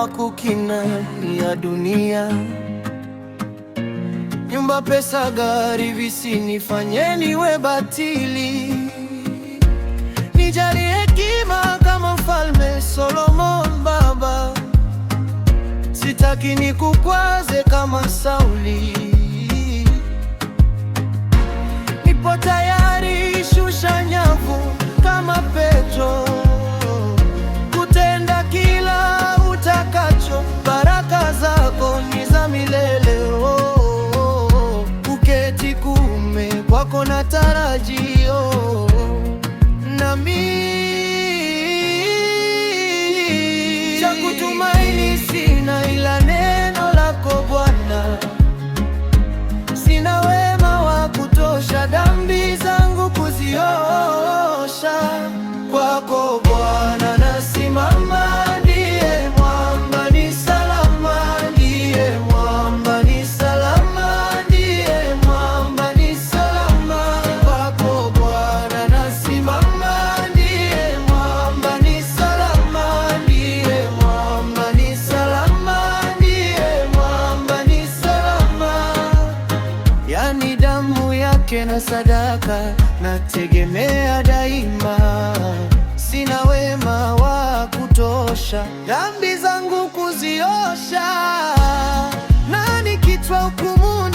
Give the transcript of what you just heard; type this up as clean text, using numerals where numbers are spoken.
wa kukinania dunia. Nyumba, pesa, gari visinifanye niwe batili. Nijalie hekima kama Mfalme Solomon Baba, sitaki nikukwaze kama Sauli. Nipo tayari shusha nyavu kama Petro, kutenda kila utakacho. Baraka zako ni za milele, kuketi kuume kwako na tarajio. Nami cha kutumaini sina ila neno lako Bwana. Sina wema wa kutosha dhambi zangu kuziosha. Kwako Bwana nasimama, ndiye mwamba ni salama, ndiye mwamba ni salama, ndiye mwamba ni salama. Kwako Bwana nasimama, ndiye mwamba ni salama, ndiye mwamba ni salama, ndiye mwamba ni salama. Yani damu yake na sadaka nategemea daima. Sina wema wa kutosha dhambi zangu kuziosha, na nikitwa hukumuni